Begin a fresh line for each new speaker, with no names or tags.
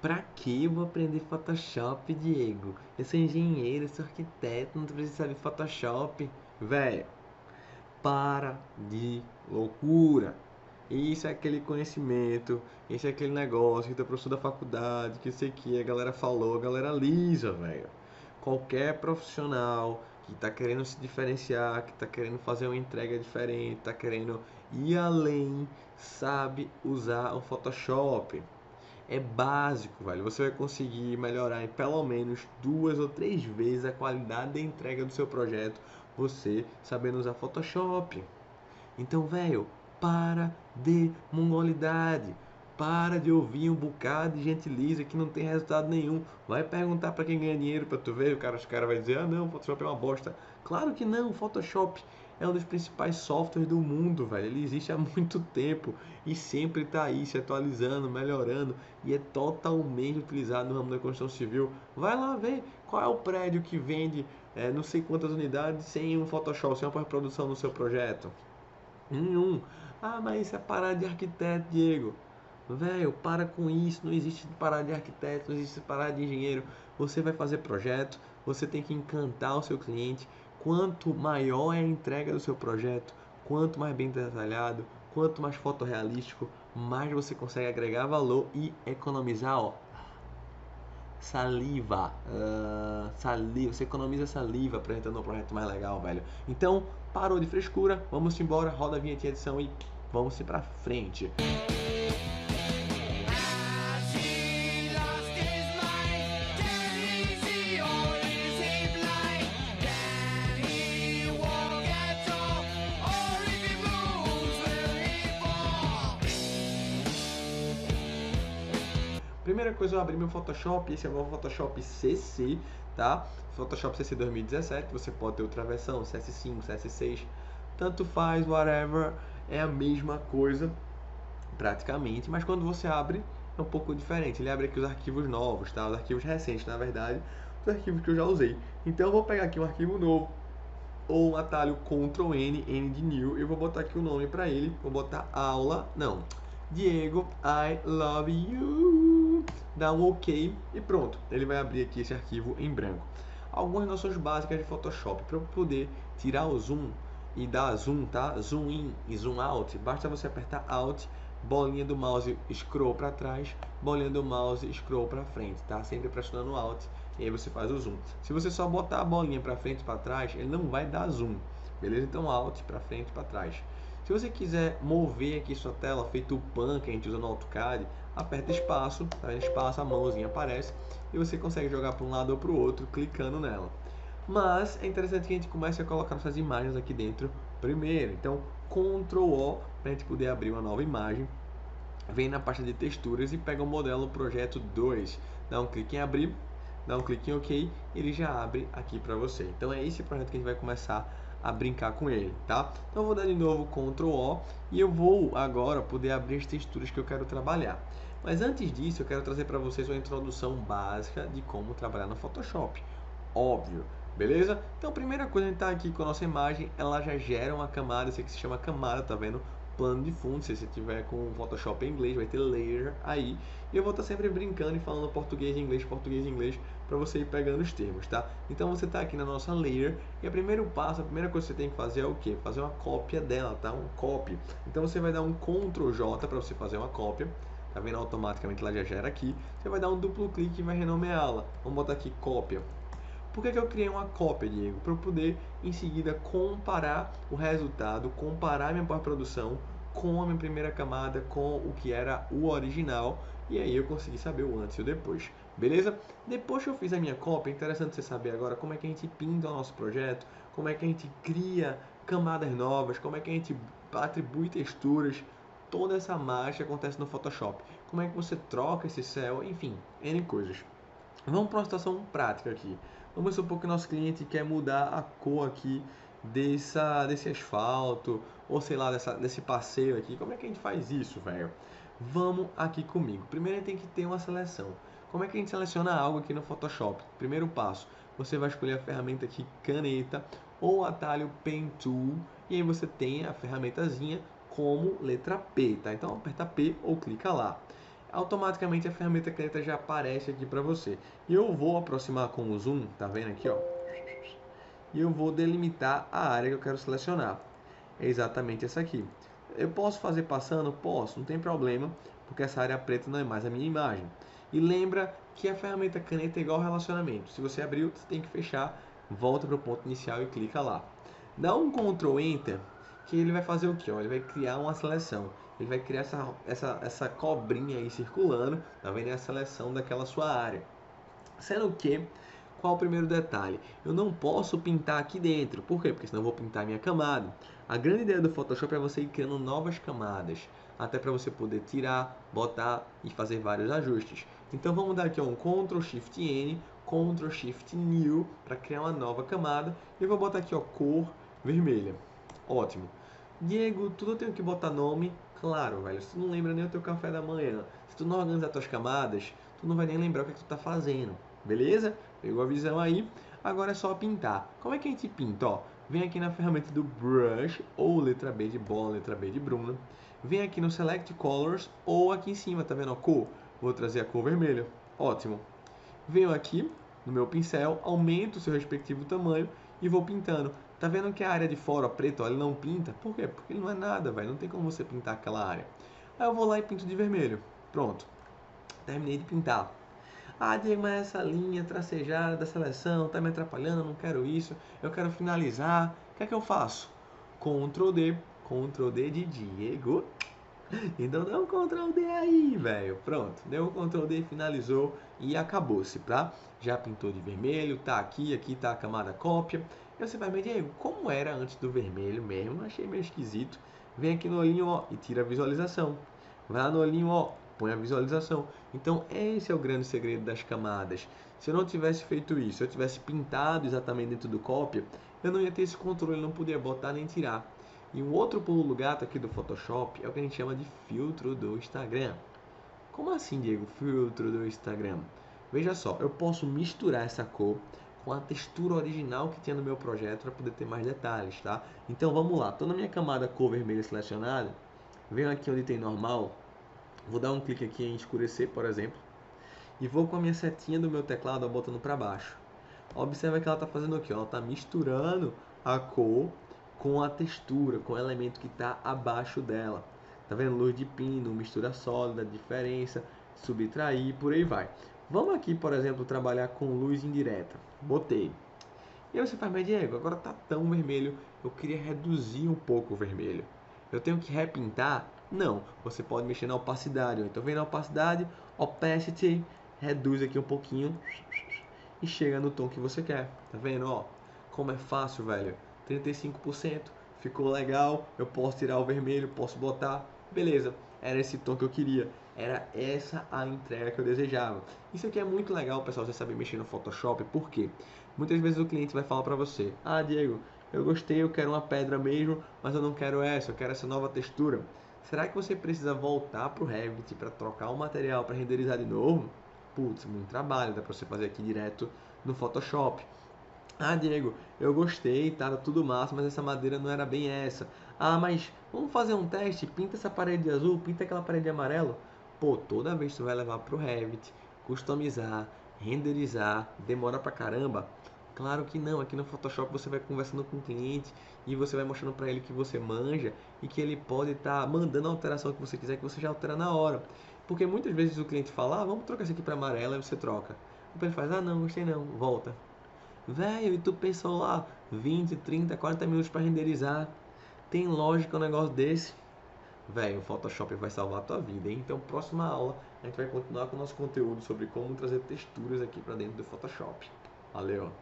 Pra que eu vou aprender Photoshop, Diego? Eu sou engenheiro, eu sou arquiteto, não preciso saber Photoshop. Véi, para de loucura. Isso é aquele conhecimento, isso é aquele negócio que teu professor da faculdade, que isso aqui a galera falou, a galera lisa, velho. Qualquer profissional que tá querendo se diferenciar, que tá querendo fazer uma entrega diferente, tá querendo ir além, sabe usar o Photoshop. É básico, velho. Você vai conseguir melhorar em pelo menos 2 ou 3 vezes a qualidade da entrega do seu projeto, você sabendo usar Photoshop. Então, velho, para de mongolidade. Para de ouvir um bocado de gente lisa que não tem resultado nenhum. Vai perguntar para quem ganha dinheiro para tu ver, os cara vai dizer: "Ah, não, Photoshop é uma bosta". Claro que não, Photoshop é um dos principais softwares do mundo, velho. Ele existe há muito tempo e sempre está aí se atualizando, melhorando e é totalmente utilizado no ramo da construção civil. Vai lá ver qual é o prédio que vende não sei quantas unidades sem um Photoshop, sem uma pós-produção no seu projeto. Nenhum. Ah, mas isso é parar de arquiteto, Diego. Velho, para com isso. Não existe parar de arquiteto, não existe parar de engenheiro. Você vai fazer projeto, você tem que encantar o seu cliente. Quanto maior é a entrega do seu projeto, quanto mais bem detalhado, quanto mais fotorrealístico, mais você consegue agregar valor e economizar, ó, saliva. Saliva. Você economiza saliva apresentando um projeto mais legal, velho. Então, parou de frescura, vamos embora, roda a vinheta de edição e vamos ir pra frente. Primeira coisa, eu abri meu Photoshop, esse é o meu Photoshop CC, tá? Photoshop CC 2017, você pode ter outra versão, CS5, CS6, tanto faz, whatever, é a mesma coisa praticamente, mas quando você abre é um pouco diferente. Ele abre aqui os arquivos novos, tá? Os arquivos recentes, na verdade, os arquivos que eu já usei. Então eu vou pegar aqui um arquivo novo ou um atalho Ctrl N, N de New, eu vou botar aqui o nome para ele, vou botar aula, não, Diego, I love you, dá um OK e pronto, ele vai abrir aqui esse arquivo em branco. Algumas noções básicas de Photoshop, para eu poder tirar o zoom e dar zoom, tá? Zoom in e zoom out, basta você apertar Alt, bolinha do mouse scroll para trás, bolinha do mouse scroll para frente, tá? Sempre pressionando Alt e aí você faz o zoom. Se você só botar a bolinha para frente e para trás, ele não vai dar zoom, beleza? Então Alt para frente e para trás. Se você quiser mover aqui sua tela, feito o pan que a gente usa no AutoCAD, aperta espaço, tá vendo? Espaço, a mãozinha aparece e você consegue jogar para um lado ou para o outro clicando nela. Mas é interessante que a gente comece a colocar nossas imagens aqui dentro primeiro. Então, Ctrl O para a gente poder abrir uma nova imagem. Vem na pasta de texturas e pega o modelo projeto 2. Dá um clique em abrir, dá um clique em OK, ele já abre aqui para você. Então é esse projeto que a gente vai começar a brincar com ele, tá? Então eu vou dar de novo Ctrl O e eu vou agora poder abrir as texturas que eu quero trabalhar. Mas antes disso, eu quero trazer para vocês uma introdução básica de como trabalhar no Photoshop. Óbvio, beleza? Então, primeira coisa, a gente tá aqui com a nossa imagem, ela já gera uma camada, isso aqui se chama camada, tá vendo? Plano de fundo, se você tiver com o Photoshop em inglês, vai ter layer aí. E eu vou estar sempre brincando e falando português e inglês, para você ir pegando os termos, tá? Então você está aqui na nossa layer e o primeiro passo, a primeira coisa que você tem que fazer é o quê? Fazer uma cópia dela, tá? Um copy. Então você vai dar um Ctrl J para você fazer uma cópia. Tá vendo? Automaticamente ela já gera aqui. Você vai dar um duplo clique e vai renomeá-la. Vamos botar aqui cópia. Por que eu criei uma cópia, Diego? Para eu poder em seguida comparar o resultado, comparar minha pós-produção com a minha primeira camada, com o que era o original, e aí eu consegui saber o antes e o depois. Beleza? Depois que eu fiz a minha cópia, é interessante você saber agora como é que a gente pinta o nosso projeto, como é que a gente cria camadas novas, como é que a gente atribui texturas. Toda essa mágica acontece no Photoshop. Como é que você troca esse céu, enfim, N coisas. Vamos para uma situação prática aqui. Vamos supor que nosso cliente quer mudar a cor aqui desse asfalto, ou sei lá, desse passeio aqui. Como é que a gente faz isso, velho? Vamos aqui comigo. Primeiro a gente tem que ter uma seleção. Como é que a gente seleciona algo aqui no Photoshop? Primeiro passo, você vai escolher a ferramenta aqui, caneta, ou o atalho Pen Tool, e aí você tem a ferramentazinha como letra P, tá? Então aperta P ou clica lá. automaticamente a ferramenta caneta já aparece aqui para você. E eu vou aproximar com o zoom, tá vendo aqui, ó? E eu vou delimitar a área que eu quero selecionar. É exatamente essa aqui. Eu posso fazer passando? Posso, não tem problema, porque essa área preta não é mais a minha imagem. E lembra que a ferramenta caneta é igual ao relacionamento. Se você abriu, você tem que fechar, volta para o ponto inicial e clica lá. Dá um Ctrl Enter, que ele vai fazer o que? Ele vai criar uma seleção. Ele vai criar essa cobrinha aí circulando, tá vendo? É a seleção daquela sua área. Sendo que, qual o primeiro detalhe? Eu não posso pintar aqui dentro. Por quê? Porque senão eu vou pintar a minha camada. A grande ideia do Photoshop é você ir criando novas camadas, até para você poder tirar, botar e fazer vários ajustes. Então vamos dar aqui um Ctrl Shift N, Ctrl Shift New para criar uma nova camada. E eu vou botar aqui, ó, cor vermelha. Ótimo. Diego, tudo eu tenho que botar nome? Claro, velho. Se tu não lembra nem o teu café da manhã, se tu não organizar tuas camadas, tu não vai nem lembrar o que tu tá fazendo. Beleza? Pegou a visão aí? Agora é só pintar. Como é que a gente pinta? Ó, vem aqui na ferramenta do Brush, ou letra B de bola, letra B de Bruna. Vem aqui no Select Colors, ou aqui em cima, tá vendo a cor? Vou trazer a cor vermelha. Ótimo. Venho aqui no meu pincel, aumento o seu respectivo tamanho e vou pintando. Tá vendo que a área de fora, preta, ó, ele não pinta? Por quê? Porque ele não é nada, velho. Não tem como você pintar aquela área. Aí eu vou lá e pinto de vermelho. Pronto. Terminei de pintar. Ah, Diego, mas essa linha tracejada da seleção tá me atrapalhando, não quero isso, eu quero finalizar. O que é que eu faço? Ctrl D de Diego. Então dá um Ctrl D aí, velho. Pronto, deu um Ctrl D, finalizou e acabou-se, tá? Já pintou de vermelho, tá aqui, aqui tá a camada cópia. E você vai ver, Diego, como era antes do vermelho mesmo? Achei meio esquisito. Vem aqui no olhinho, ó, e tira a visualização. Vai lá no olhinho, ó, põe a visualização. Então esse é o grande segredo das camadas. Se eu não tivesse feito isso, se eu tivesse pintado exatamente dentro do cópia, eu não ia ter esse controle, não podia botar nem tirar. E um outro pulo do gato aqui do Photoshop é o que a gente chama de filtro do Instagram. Como assim, Diego, filtro do Instagram? Veja só, eu posso misturar essa cor com a textura original que tinha no meu projeto para poder ter mais detalhes, tá? Então vamos lá, estou na minha camada cor vermelha selecionada, venho aqui onde tem normal, vou dar um clique aqui em escurecer, por exemplo, e vou com a minha setinha do meu teclado botando para baixo. Observa que ela está fazendo o que? Ela está misturando a cor com a textura, com o elemento que está abaixo dela. Tá vendo? Luz de pino, mistura sólida, diferença, subtrair, por aí vai. Vamos aqui, por exemplo, trabalhar com luz indireta. Botei. E aí você faz, mas Diego, agora tá tão vermelho, eu queria reduzir um pouco o vermelho. Eu tenho que repintar? Não, você pode mexer na opacidade. Então vem na opacidade, opacity, reduz aqui um pouquinho e chega no tom que você quer. Tá vendo, ó? Como é fácil, velho. 35%, ficou legal, eu posso tirar o vermelho, posso botar, beleza, era esse tom que eu queria, era essa a entrega que eu desejava. Isso aqui é muito legal, pessoal, você saber mexer no Photoshop, por quê? Muitas vezes o cliente vai falar pra você, ah, Diego, eu gostei, eu quero uma pedra mesmo, mas eu não quero essa, eu quero essa nova textura. Será que você precisa voltar pro Revit para trocar o material, para renderizar de novo? Putz, muito trabalho, dá pra você fazer aqui direto no Photoshop. Ah, Diego, eu gostei, tá tudo massa, mas essa madeira não era bem essa. Ah, mas vamos fazer um teste, pinta essa parede de azul, pinta aquela parede de amarelo. Pô, toda vez que tu vai levar pro Revit, customizar, renderizar, demora pra caramba. Claro que não, aqui no Photoshop você vai conversando com o cliente e você vai mostrando para ele que você manja e que ele pode estar mandando a alteração que você quiser, que você já altera na hora. Porque muitas vezes o cliente fala, ah, vamos trocar isso aqui para amarelo, e você troca. Depois ele faz, ah não, gostei não, volta. Velho, e tu pensou lá 20, 30, 40 minutos para renderizar? Tem lógica um negócio desse? Velho, o Photoshop vai salvar a tua vida, hein? Então, próxima aula, a gente vai continuar com o nosso conteúdo sobre como trazer texturas aqui para dentro do Photoshop. Valeu!